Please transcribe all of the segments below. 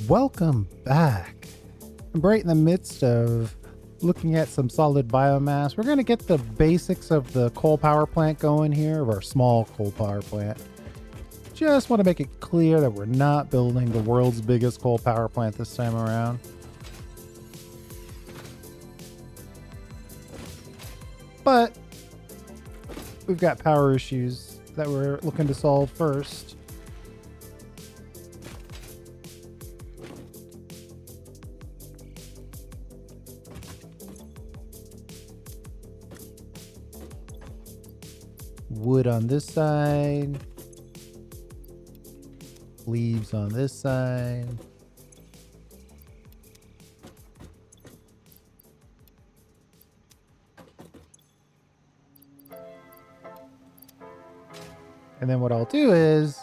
Welcome back. I'm right in the midst of looking at some solid biomass. We're going to get the basics of the coal power plant going here, of our small coal power plant. Just want to make it clear that we're not building the world's biggest coal power plant this time around. But we've got power issues that we're looking to solve first. Wood on this side. Leaves on this side. And then what I'll do is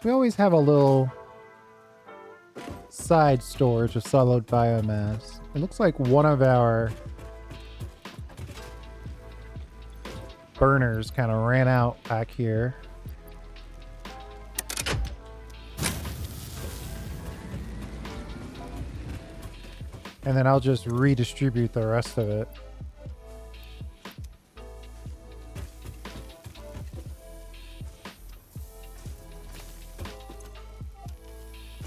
we always have a little side storage of solid biomass. It looks like one of our burners kind of ran out back here. And then I'll just redistribute the rest of it.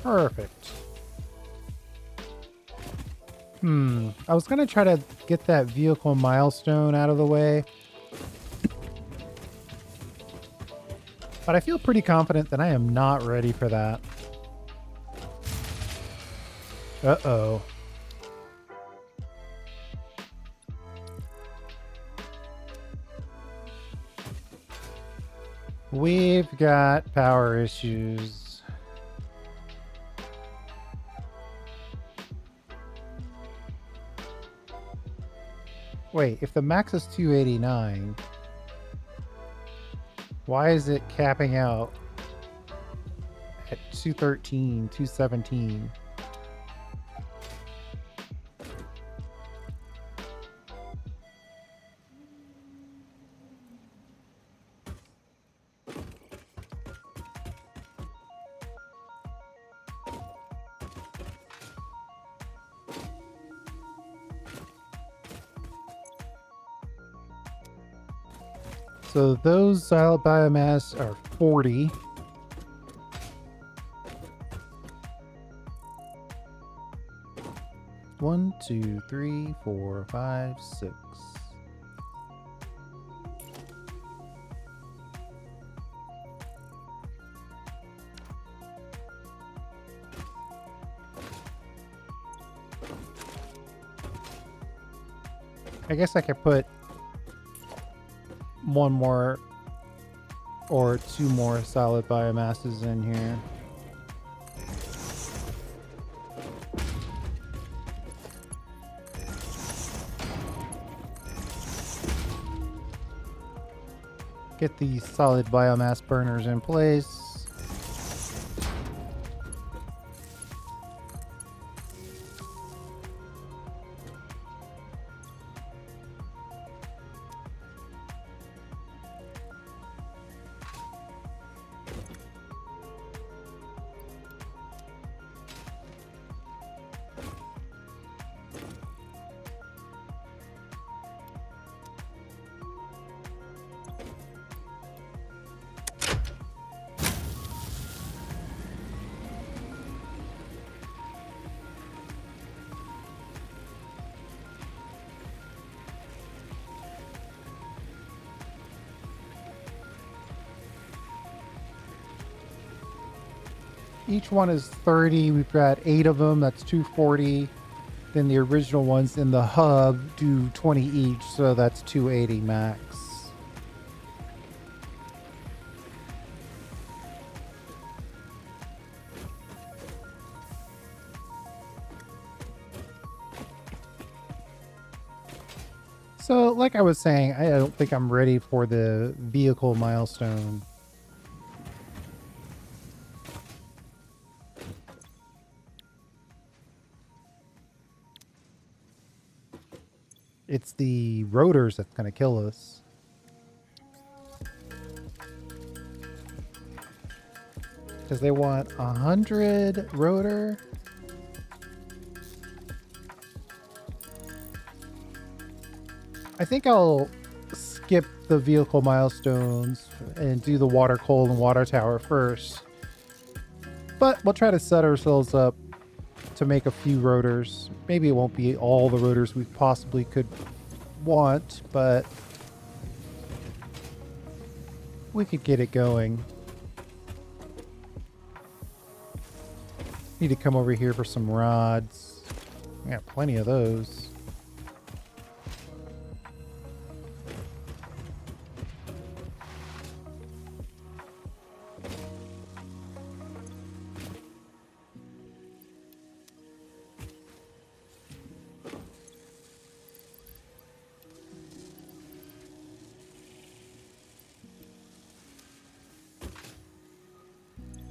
Perfect. I was going to try to get that vehicle milestone out of the way. But I feel pretty confident that I am not ready for that. Uh-oh. We've got power issues. Wait, if the max is 289, why is it capping out at 213, 217? So those solid biomass are 40. One, two, three, four, five, six. I guess I could put one more or two more solid biomasses in here. Get these solid biomass burners in place. Each one is 30. We've got 8 of them. That's 240. Then the original ones in the hub do 20 each, so that's 280 max. So, like I was saying, I don't think I'm ready for the vehicle milestone. It's the rotors that's going to kill us. because they want 100 rotor. I think I'll skip the vehicle milestones and do the water coal and water tower first. But we'll try to set ourselves up to make a few rotors. Maybe it won't be all the rotors we possibly could want, but we could get it going. Need to come over here for some rods. I got plenty of those.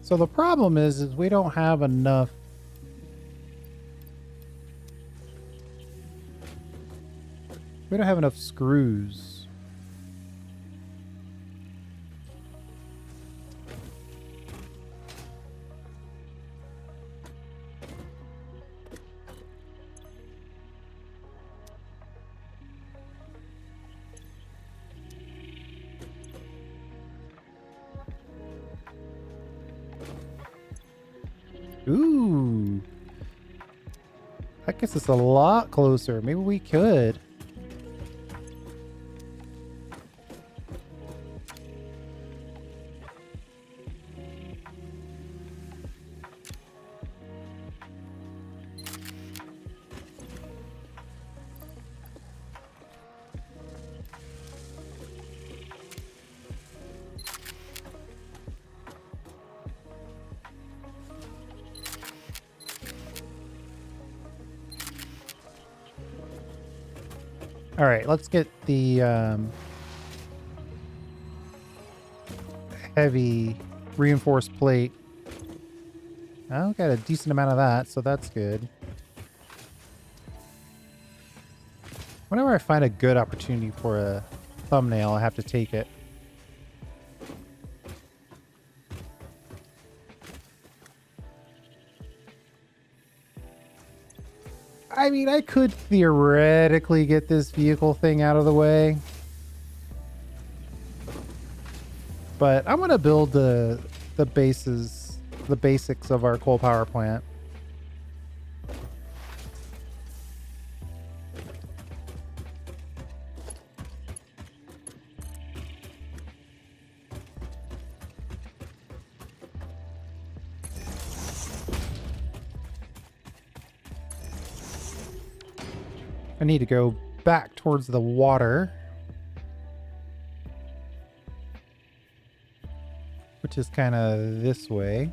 So the problem is we don't have enough. We don't have enough screws. Ooh. That gets us a lot closer. Maybe we could. All right, let's get the heavy reinforced plate. Oh, got a decent amount of that, so that's good. Whenever I find a good opportunity for a thumbnail, I have to take it. I mean, I could theoretically get this vehicle thing out of the way. But I'm going to build the basics of our coal power plant. I need to go back towards the water, which is kind of this way.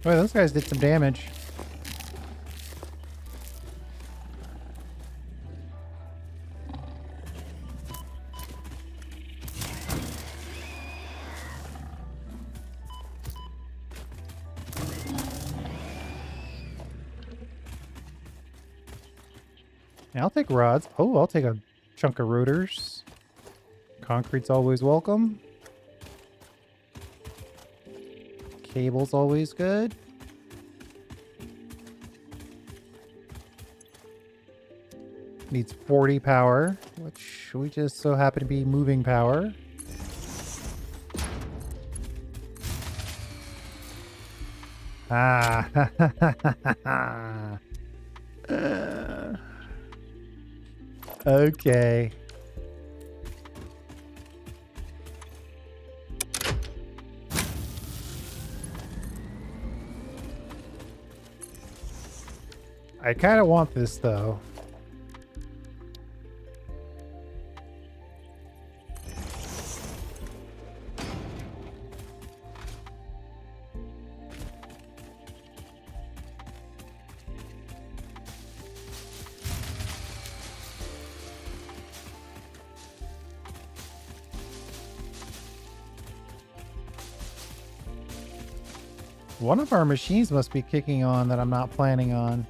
Boy, those guys did some damage. Yeah, I'll take rods. Oh, I'll take a chunk of rotors. Concrete's always welcome. Cable's always good. Needs 40 power, which we just so happen to be moving power. Ah. Okay. I kind of want this though. One of our machines must be kicking on that I'm not planning on.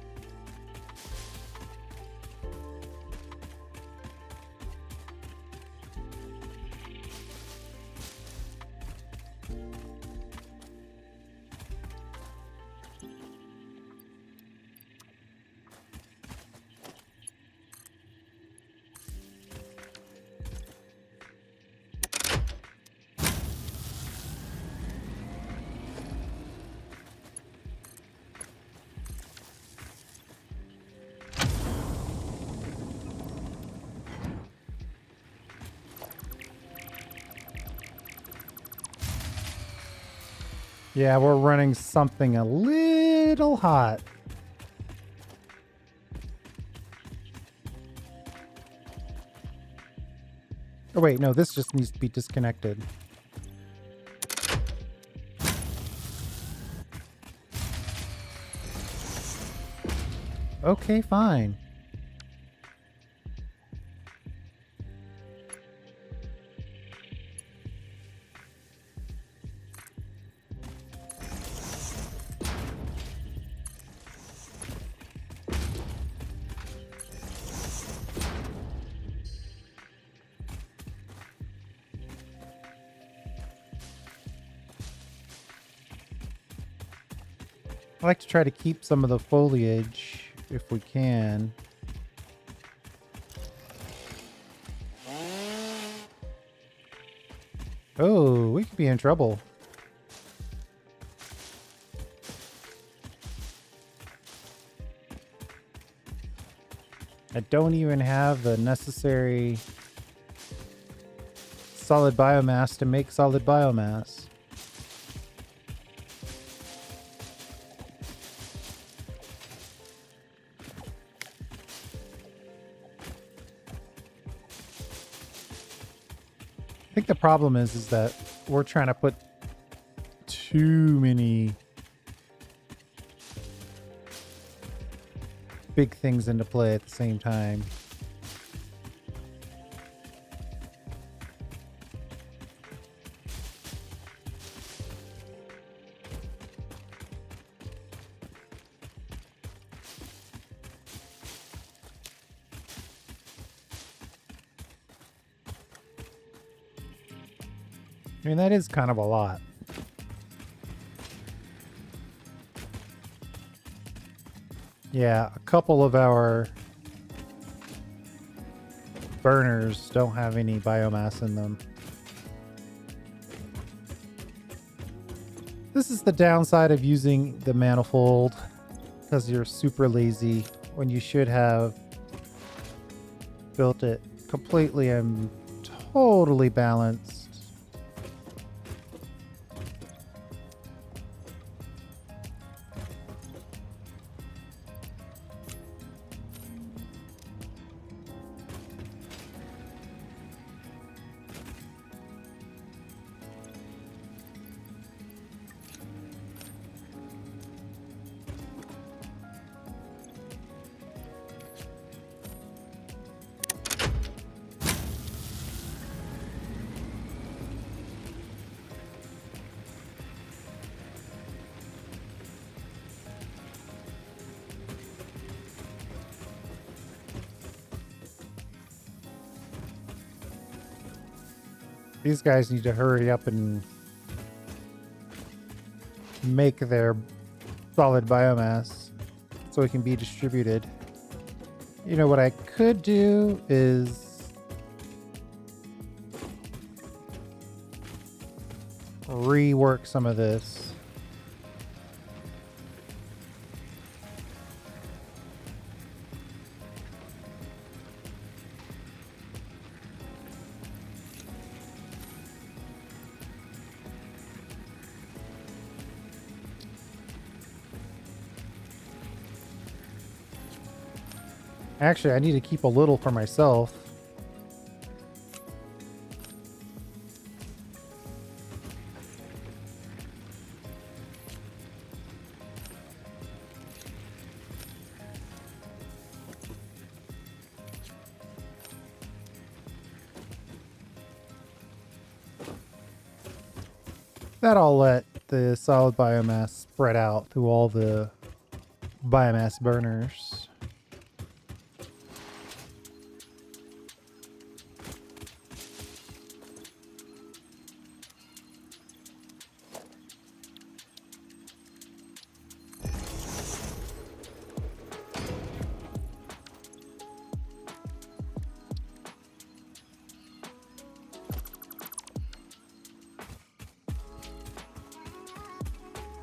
Yeah, we're running something a little hot. Oh wait, no, this just needs to be disconnected. Okay, fine. I like to try to keep some of the foliage if we can. Oh, we could be in trouble. I don't even have the necessary solid biomass to make solid biomass. I think the problem is that we're trying to put too many big things into play at the same time. I mean, that is kind of a lot. Yeah, a couple of our burners don't have any biomass in them. This is the downside of using the manifold, because you're super lazy when you should have built it completely and totally balanced. These guys need to hurry up and make their solid biomass so it can be distributed. You know, what I could do is rework some of this. Actually, I need to keep a little for myself. That I'll let the solid biomass spread out through all the biomass burners.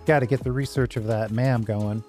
Got to get the research of that MAM going.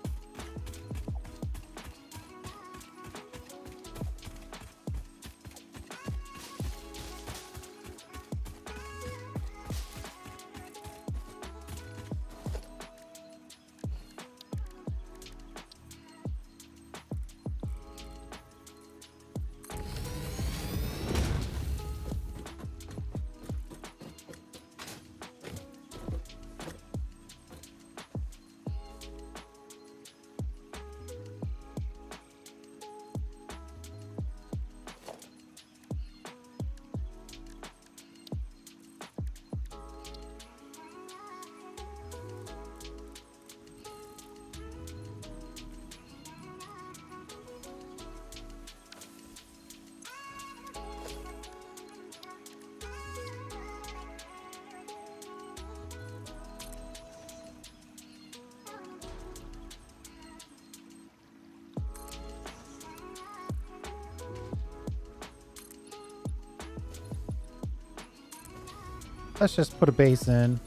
Let's just put a base in.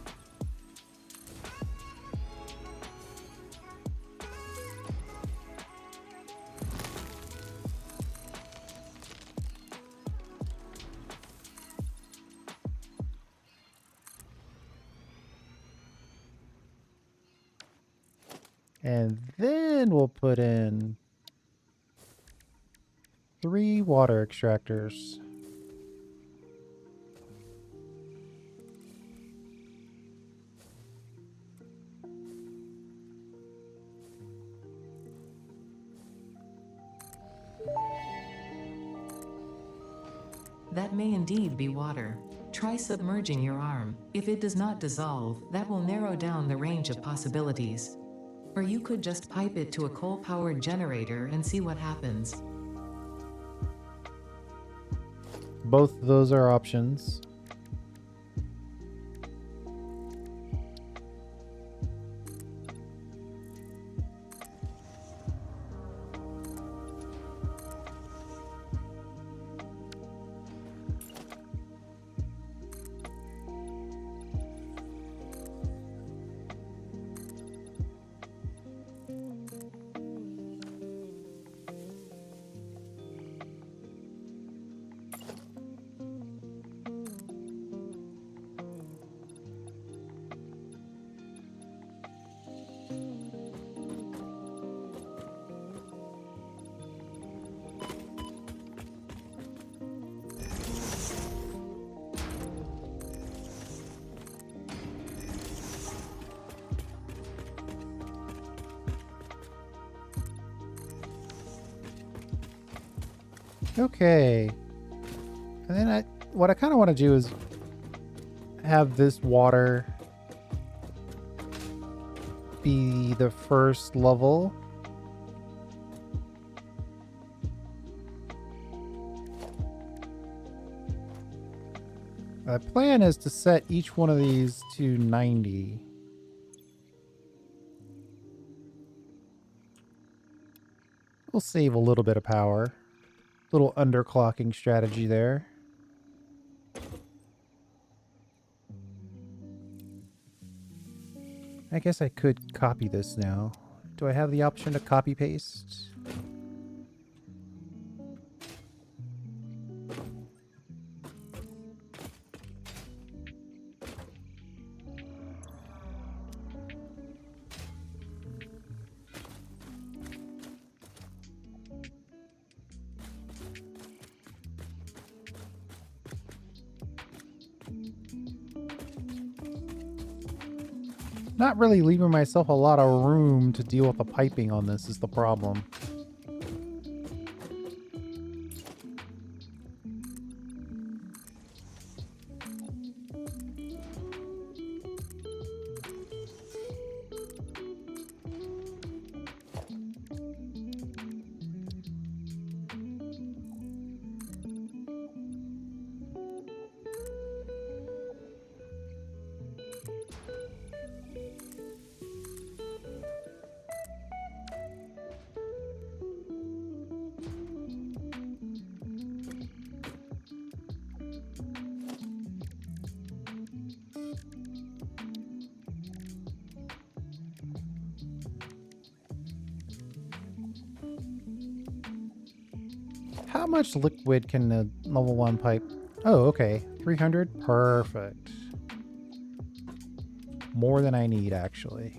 And then we'll put in 3 water extractors. That may indeed be water. Try submerging your arm. If it does not dissolve, that will narrow down the range of possibilities. Or you could just pipe it to a coal-powered generator and see what happens. Both of those are options. Okay. And then what I kind of want to do is have this water be the first level. My plan is to set each one of these to 90. We'll save a little bit of power. Little underclocking strategy there. I guess I could copy this now. Do I have the option to copy paste? Not really leaving myself a lot of room to deal with the piping on this is the problem. How much liquid can the level 1 pipe? Oh, okay. 300? Perfect. More than I need, actually.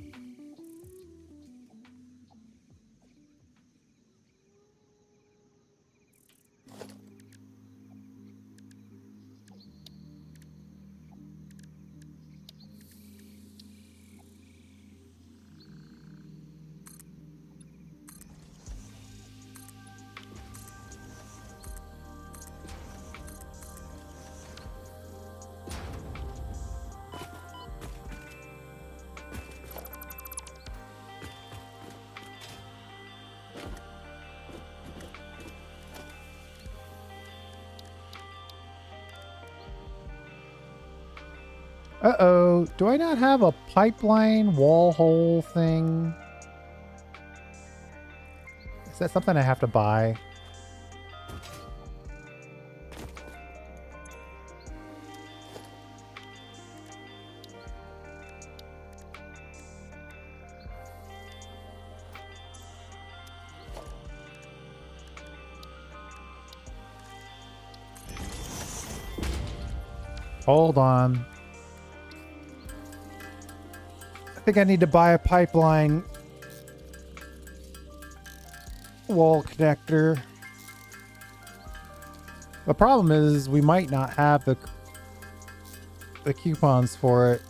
Uh-oh. Do I not have a pipeline wall hole thing? Is that something I have to buy? Hold on. I think I need to buy a pipeline wall connector. The problem is we might not have the coupons for it.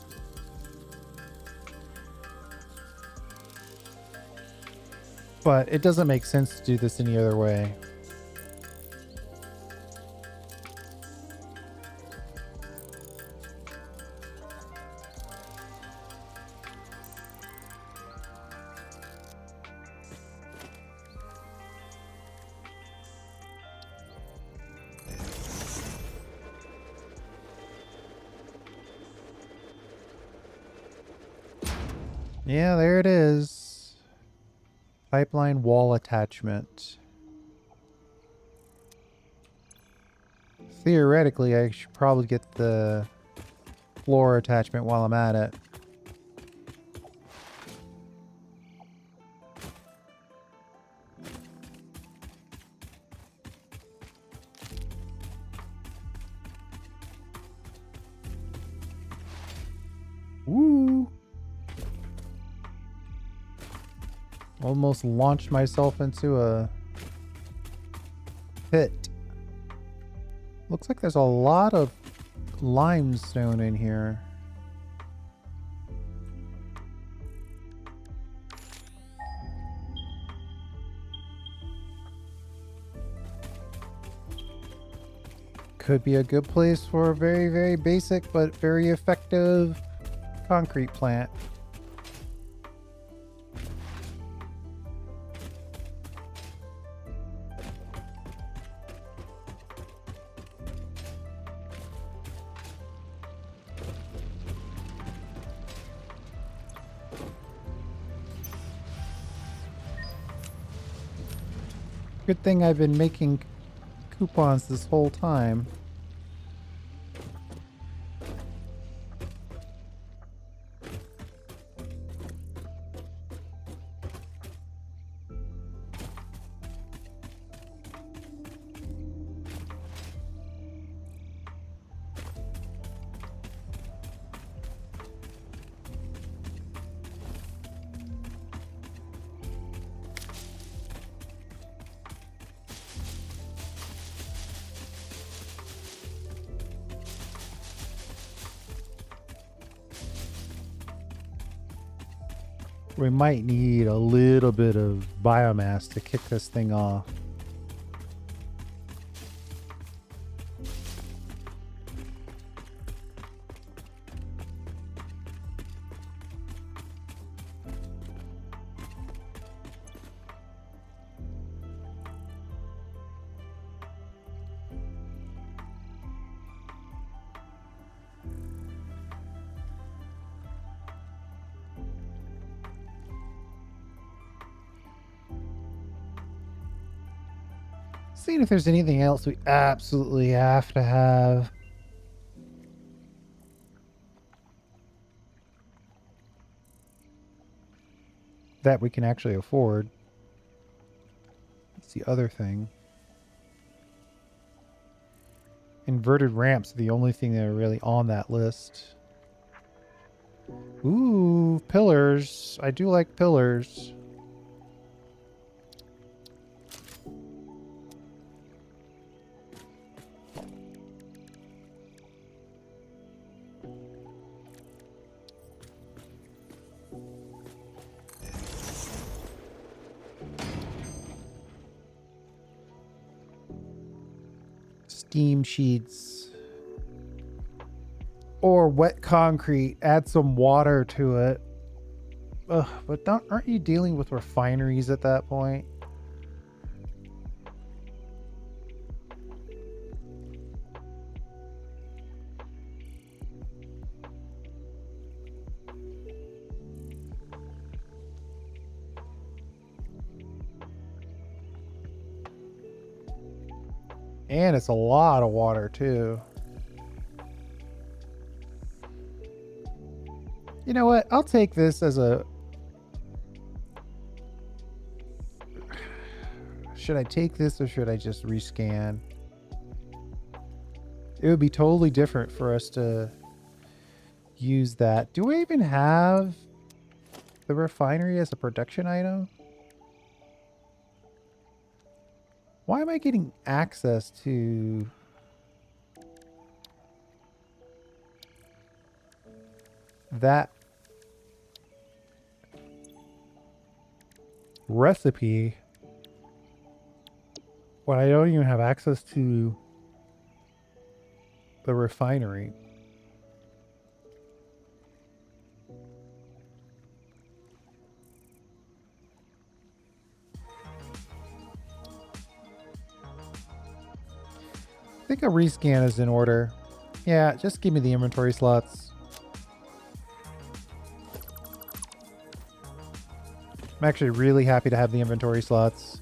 But it doesn't make sense to do this any other way. Yeah, there it is. Pipeline wall attachment. Theoretically, I should probably get the floor attachment while I'm at it. Woo! Almost launched myself into a pit. Looks like there's a lot of limestone in here. Could be a good place for a very, very basic but very effective concrete plant. Good thing I've been making coupons this whole time. We might need a little bit of biomass to kick this thing off. Seeing if there's anything else we absolutely have to have. That we can actually afford. That's the other thing. Inverted ramps are the only thing that are really on that list. Ooh, pillars. I do like pillars. Steam sheets. Or wet concrete. Add some water to it. Ugh, but aren't you dealing with refineries at that point? And it's a lot of water too. You know what? I'll take this as a... Should I take this or should I just rescan? It would be totally different for us to use that. Do I even have the refinery as a production item? Why am I getting access to... that recipe when I don't even have access to the refinery? I think a rescan is in order. Yeah, just give me the inventory slots. I'm actually really happy to have the inventory slots.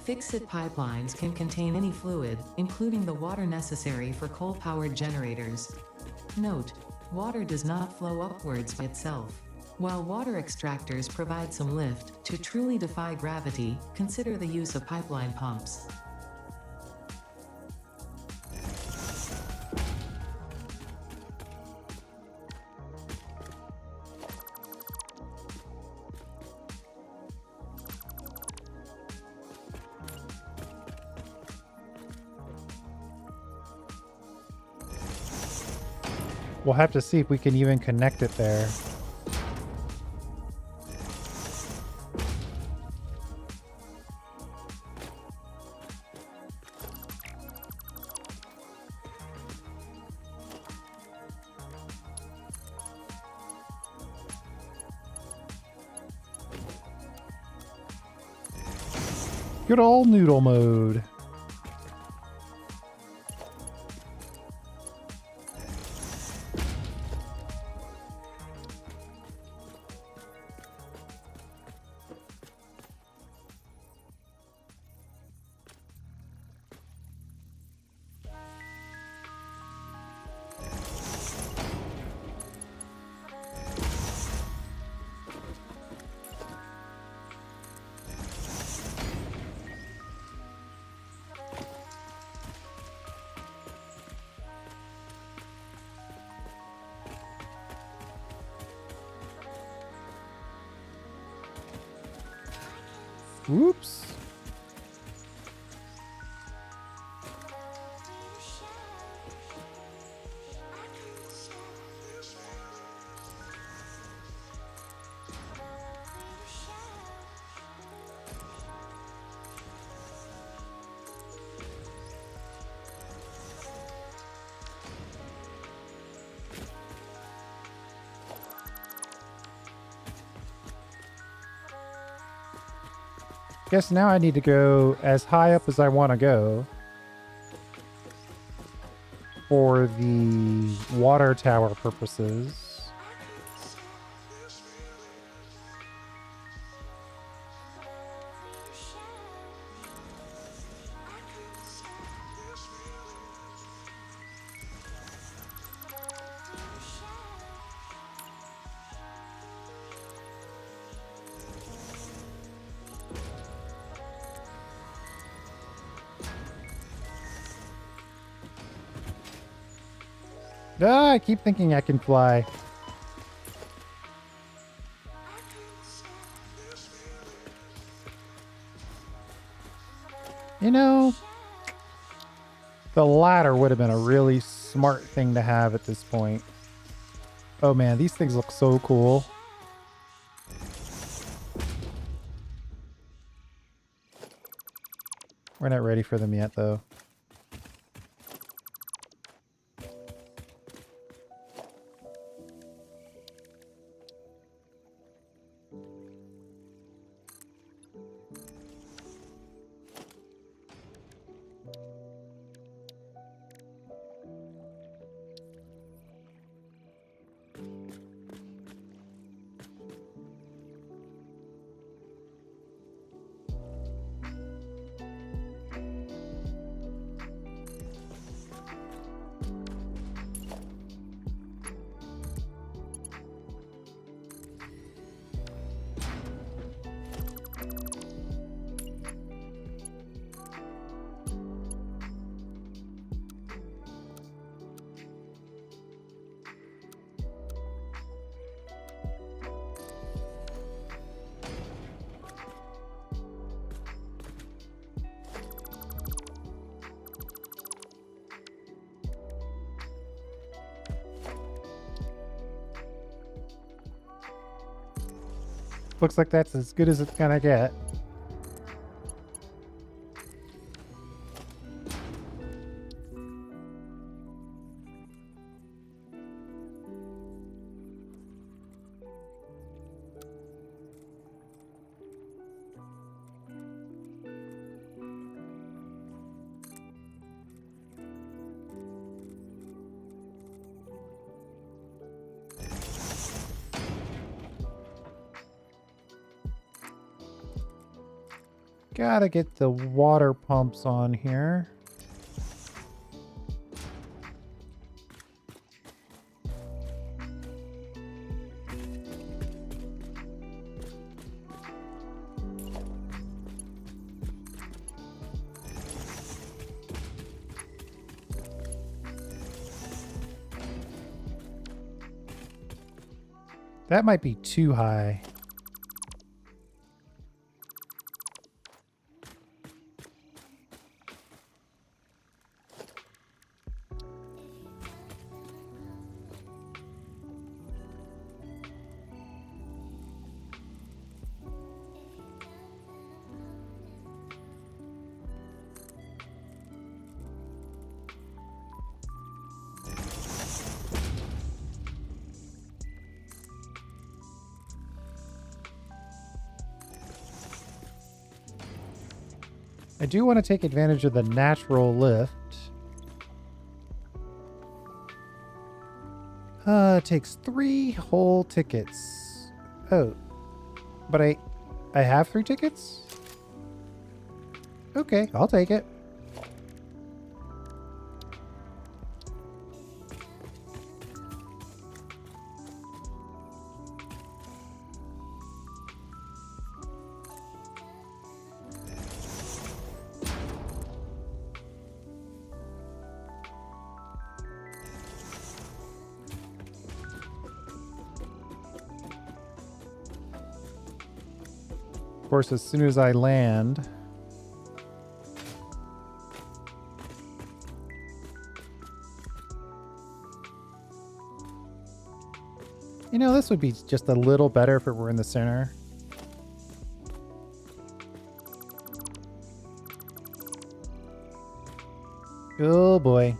Fix-it pipelines can contain any fluid, including the water necessary for coal-powered generators. Note: water does not flow upwards by itself. While water extractors provide some lift, to truly defy gravity, consider the use of pipeline pumps. We'll have to see if we can even connect it there. Good old noodle mode. Whoops. Guess now I need to go as high up as I want to go. for the water tower purposes. Ah, I keep thinking I can fly. You know, the ladder would have been a really smart thing to have at this point. Oh man, these things look so cool. We're not ready for them yet, though. Looks like that's as good as it's gonna get. Gotta get the water pumps on here. That might be too high. I do want to take advantage of the natural lift. It takes 3 whole tickets. Oh, but I have 3 tickets? Okay, I'll take it. Of course, as soon as I land, you know, this would be just a little better if it were in the center. Oh boy.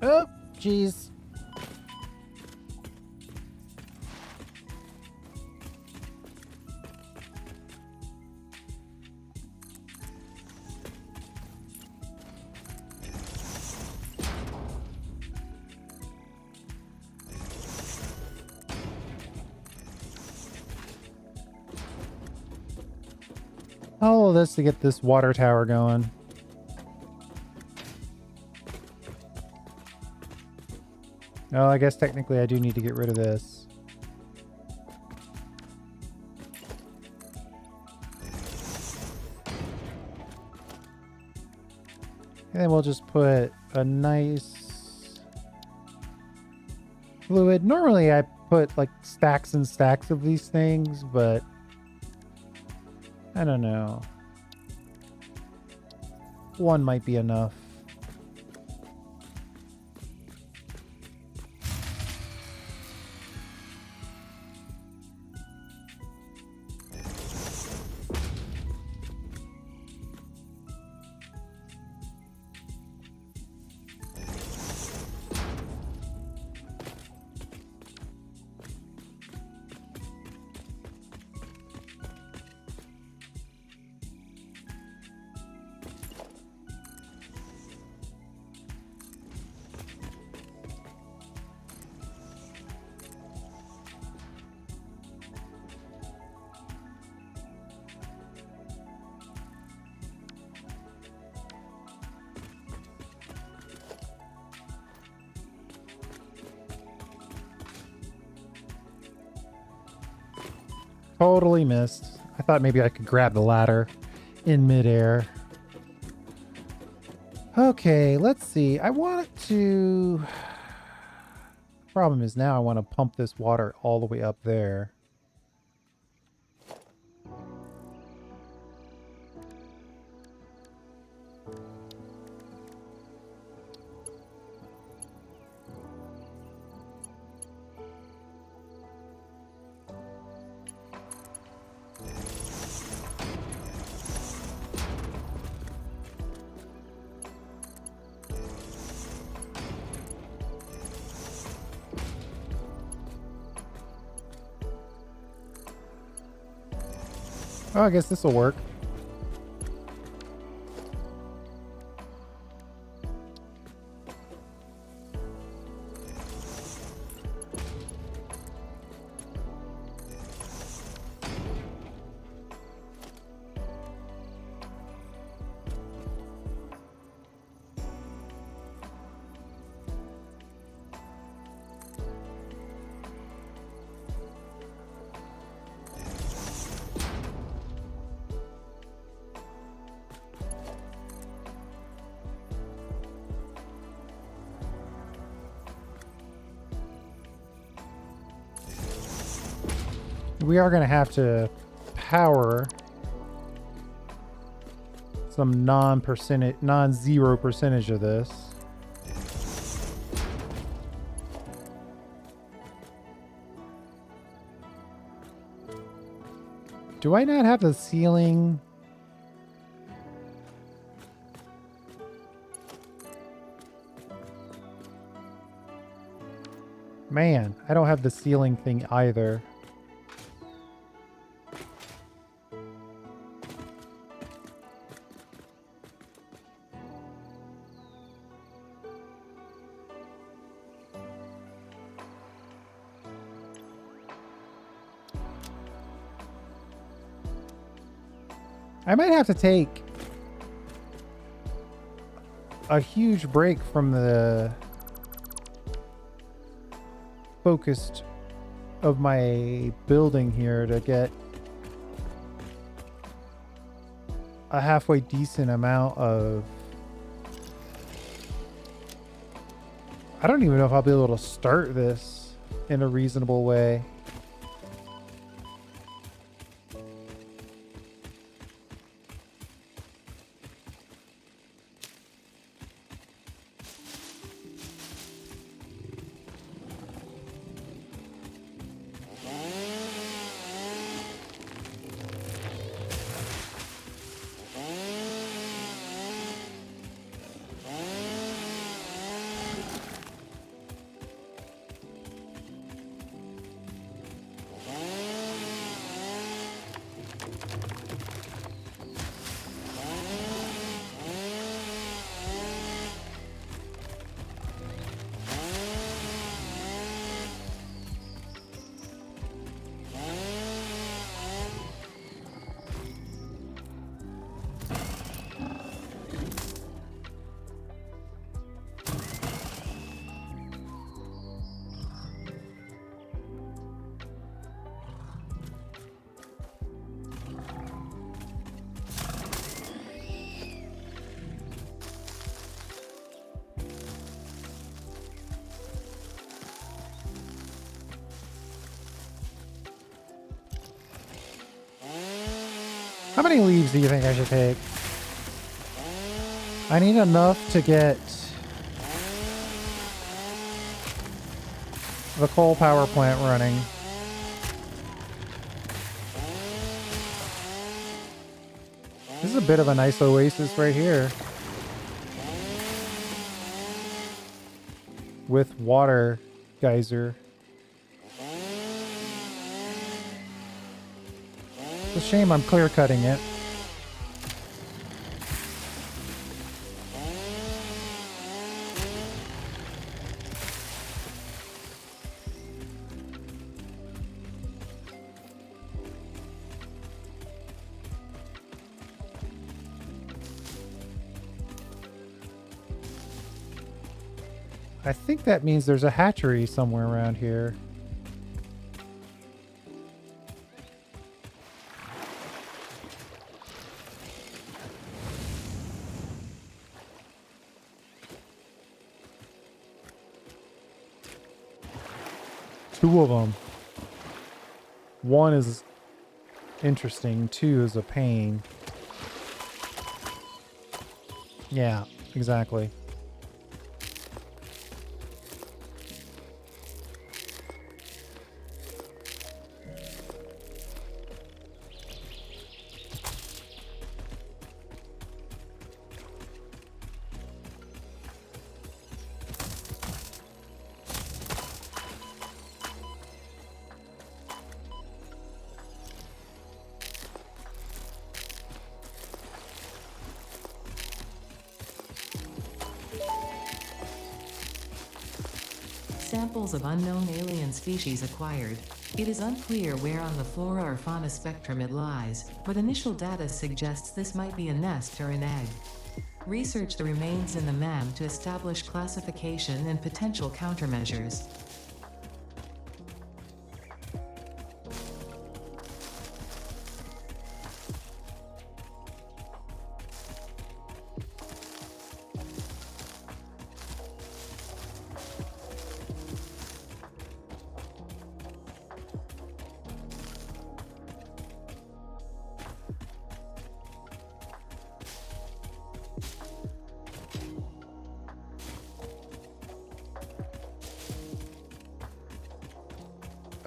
Oh, jeez. All of this to get this water tower going. Oh, I guess technically I do need to get rid of this. And then we'll just put a nice fluid. Normally I put like stacks and stacks of these things, but I don't know. One might be enough. Totally missed. I thought maybe I could grab the ladder in midair. Okay, let's see. I want to... Problem is now I want to pump this water all the way up there. Oh, I guess this will work. We are going to have to power some non-zero percentage of this. Do I not have the ceiling? Man, I don't have the ceiling thing either. I might have to take a huge break from the focused of my building here to get a halfway decent amount of... I don't even know if I'll be able to start this in a reasonable way. How many leaves do you think I should take? I need enough to get the coal power plant running. This is a bit of a nice oasis right here. With water geyser. It's a shame I'm clear cutting it. I think that means there's a hatchery somewhere around here. Two of them. One is interesting, two is a pain. Yeah, exactly. Samples of unknown alien species acquired. It is unclear where on the flora or fauna spectrum it lies, but initial data suggests this might be a nest or an egg. Research the remains in the MAM to establish classification and potential countermeasures.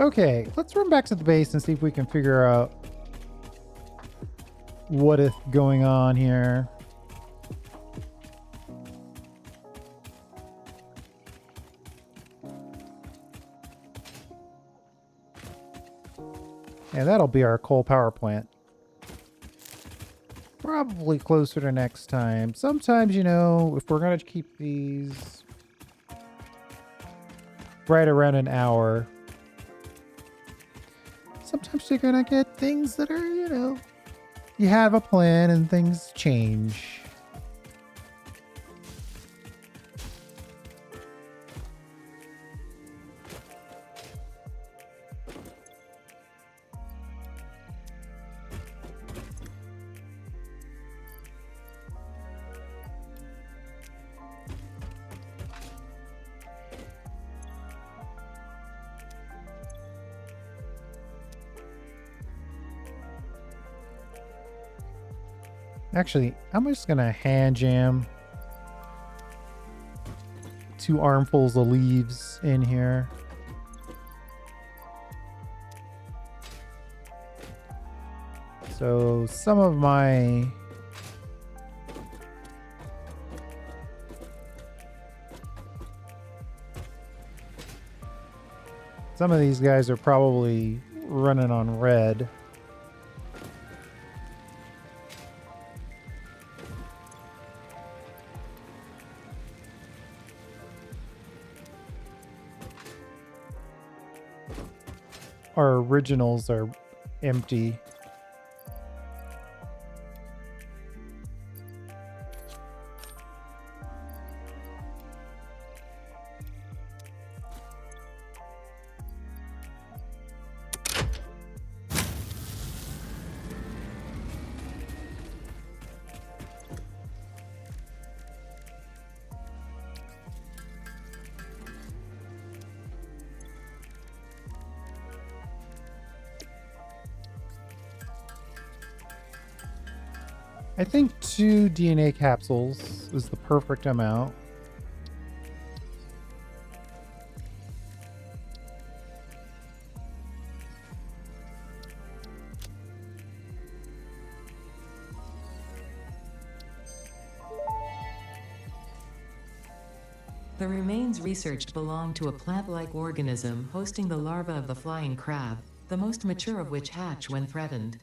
Okay, let's run back to the base and see if we can figure out what is going on here. And that'll be our coal power plant. Probably closer to next time. Sometimes, you know, if we're going to keep these right around an hour, sometimes you're going to get things that are, you know, you have a plan and things change. Actually, I'm just gonna hand jam 2 armfuls of leaves in here. So some of my these guys are probably running on red. Our originals are empty. I think 2 DNA capsules is the perfect amount. The remains researched belong to a plant-like organism hosting the larva of the flying crab, the most mature of which hatch when threatened.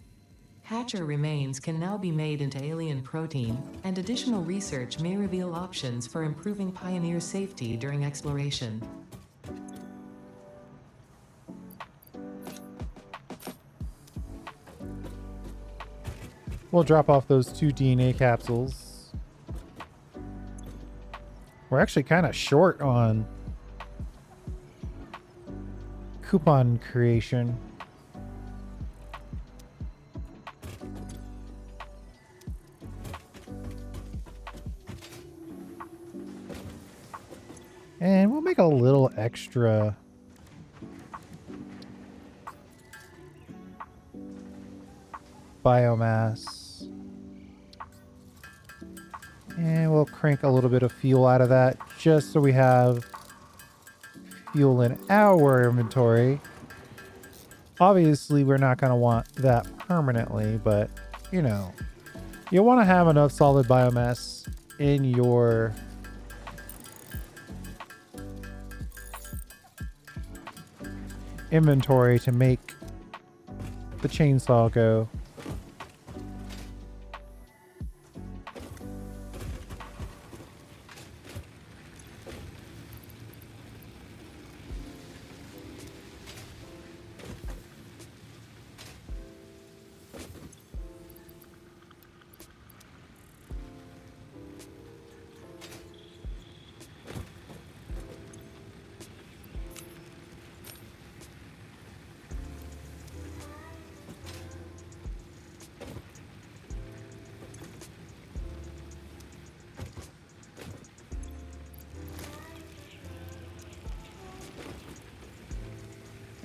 Hatcher remains can now be made into alien protein, and additional research may reveal options for improving Pioneer safety during exploration. We'll drop off those 2 DNA capsules. We're actually kind of short on coupon creation. And we'll make a little extra biomass. And we'll crank a little bit of fuel out of that just so we have fuel in our inventory. Obviously, we're not going to want that permanently, but you know, you want to have enough solid biomass in your inventory to make the chainsaw go.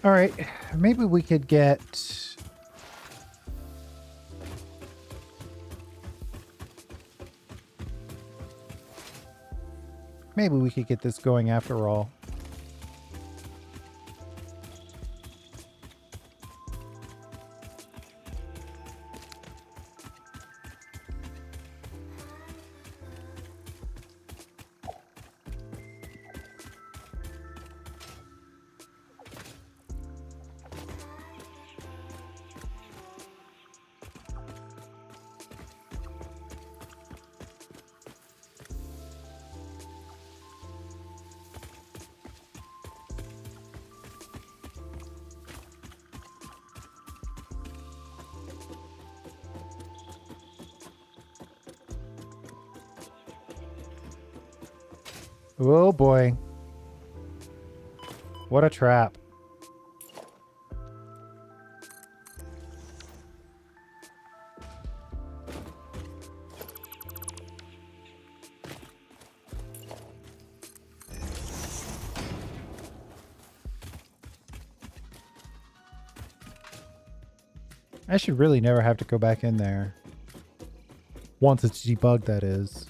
All right, maybe we could get this going after all. Oh boy. What a trap. I should really never have to go back in there. Once it's debugged, that is.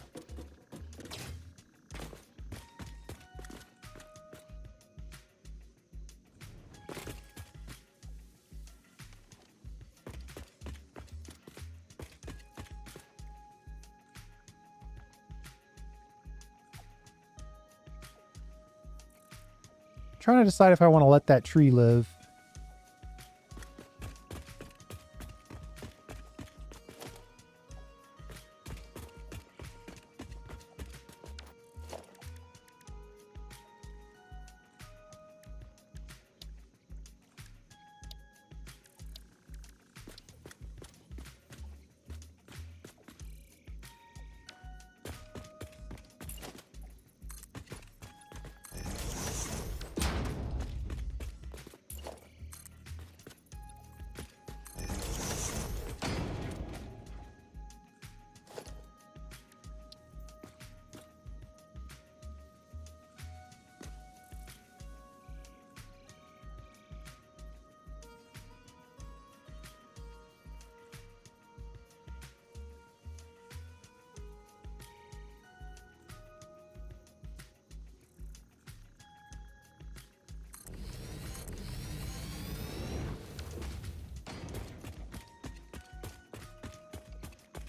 Trying to decide if I want to let that tree live.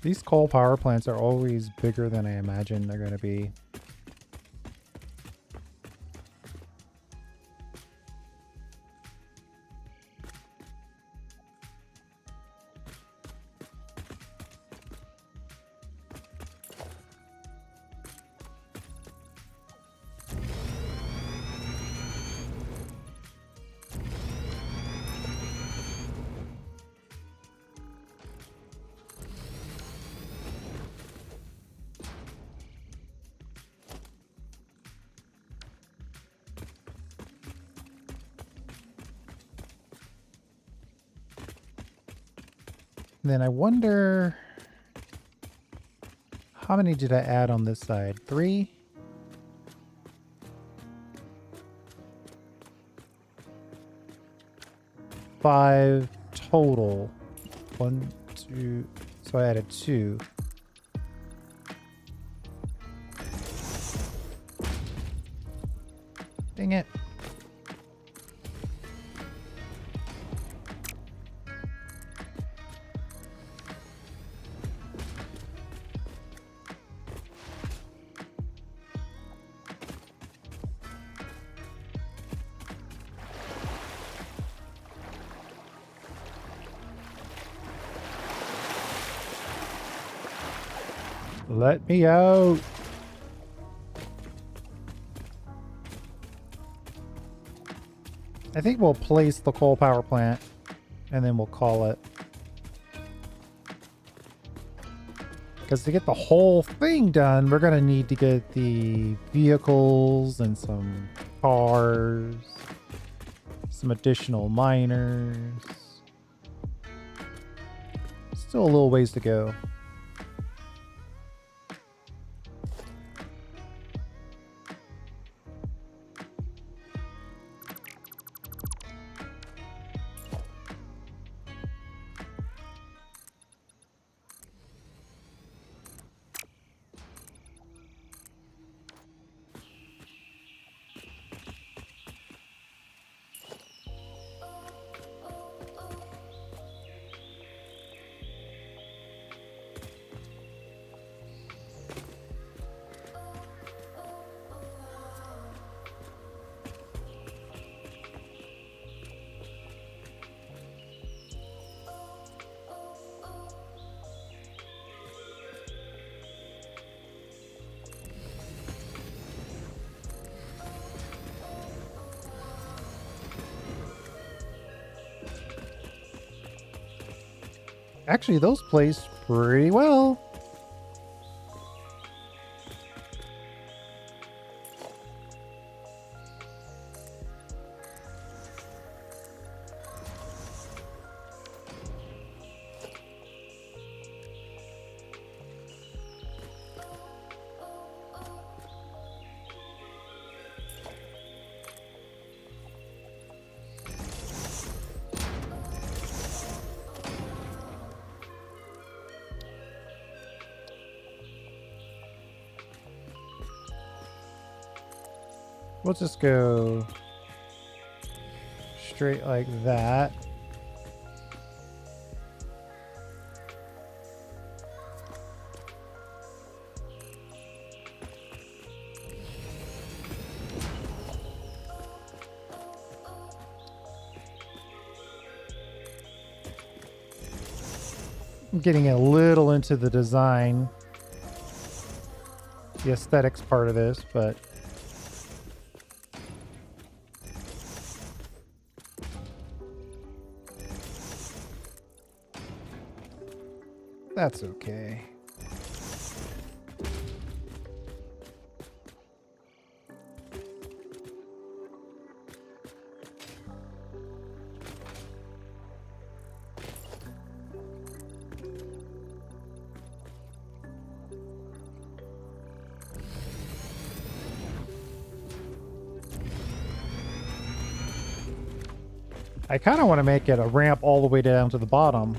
These coal power plants are always bigger than I imagine they're going to be. And then I wonder, how many did I add on this side? 3? Five total. 1, 2. So I added 2. Dang it. Let me out. I think we'll place the coal power plant and then we'll call it. Because to get the whole thing done, we're going to need to get the vehicles and some cars, some additional miners. Still a little ways to go. Actually, those placed pretty well. We'll just go straight like that. I'm getting a little into the design, the aesthetics part of this, but that's okay. I kind of want to make it a ramp all the way down to the bottom.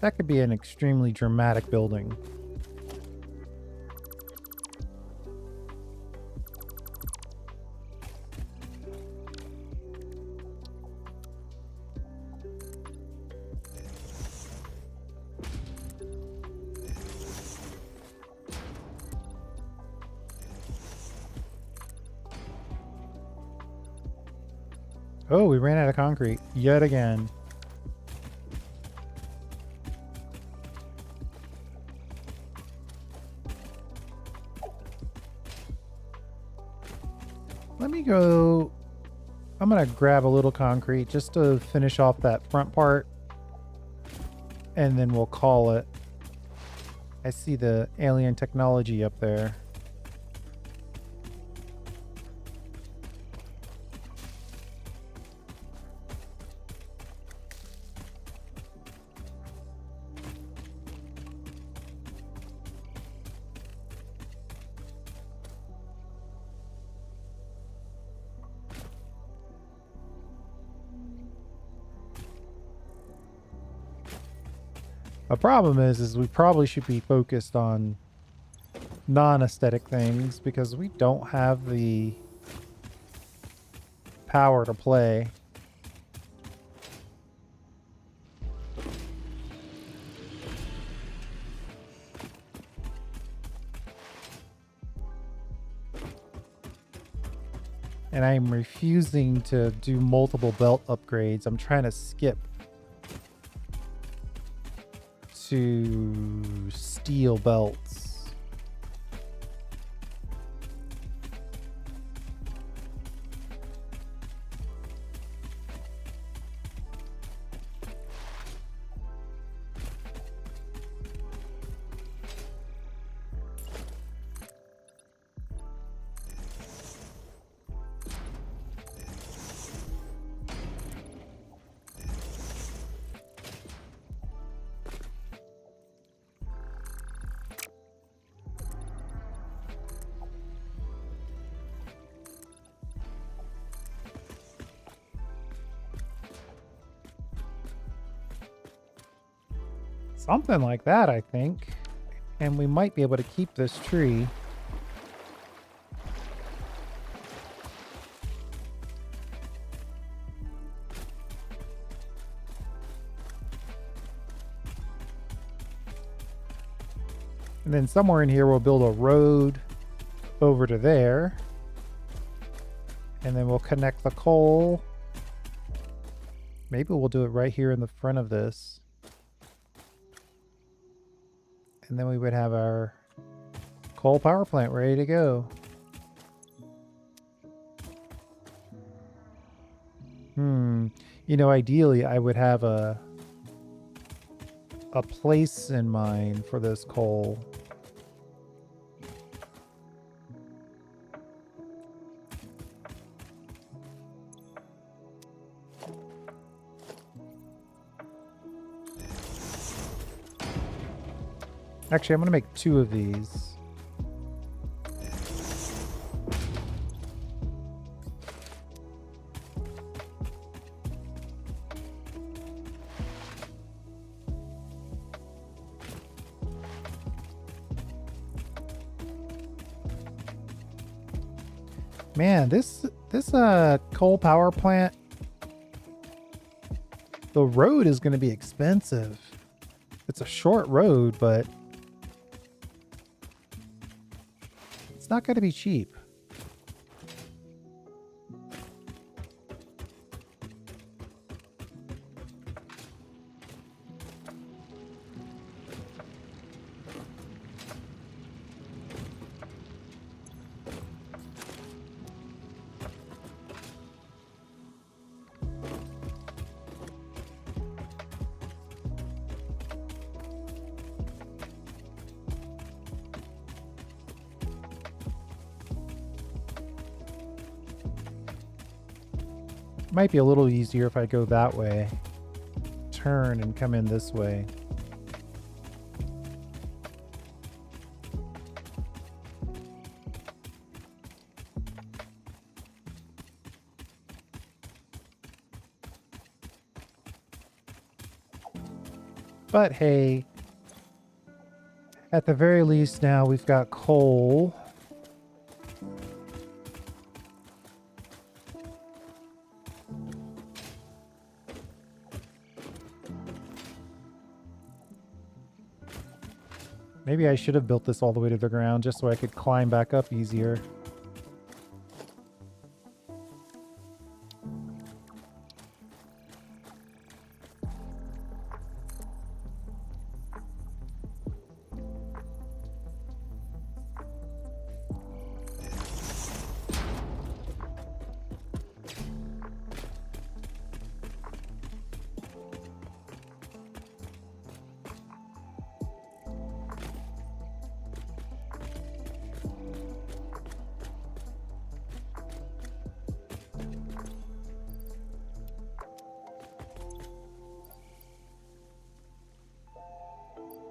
That could be an extremely dramatic building. Oh, we ran out of concrete yet again. Let me go. I'm going to grab a little concrete just to finish off that front part. And then we'll call it. I see the alien technology up there. The problem is we probably should be focused on non-aesthetic things because we don't have the power to play. And I'm refusing to do multiple belt upgrades. I'm trying to skip to steel belts. Something like that, I think. And we might be able to keep this tree. And then somewhere in here we'll build a road over to there. And then we'll connect the coal. Maybe we'll do it right here in the front of this. And then we would have our coal power plant ready to go. You know, ideally I would have a place in mind for this coal. Actually, I'm going to make 2 of these. Man, this coal power plant, the road is going to be expensive. It's a short road, but it's not going to be cheap. Might be a little easier if I go that way. Turn and come in this way. But hey, at the very least now we've got coal. Maybe I should have built this all the way to the ground just so I could climb back up easier.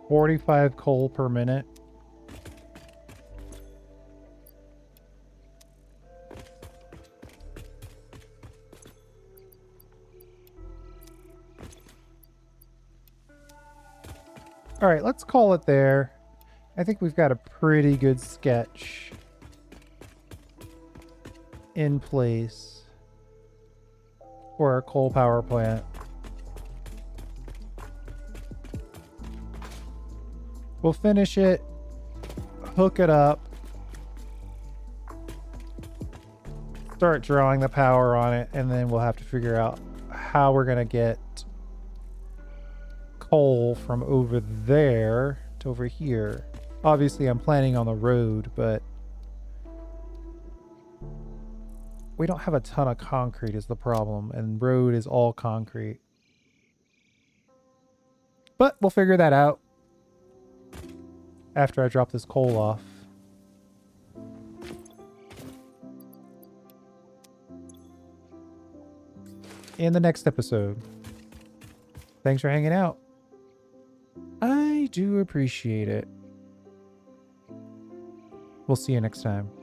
45 coal per minute. All right, let's call it there. I think we've got a pretty good sketch in place for our coal power plant. We'll finish it, hook it up, start drawing the power on it, and then we'll have to figure out how we're going to get coal from over there to over here. Obviously, I'm planning on the road, but we don't have a ton of concrete is the problem, and road is all concrete. But we'll figure that out after I drop this coal off. In the next episode. Thanks for hanging out. I do appreciate it. We'll see you next time.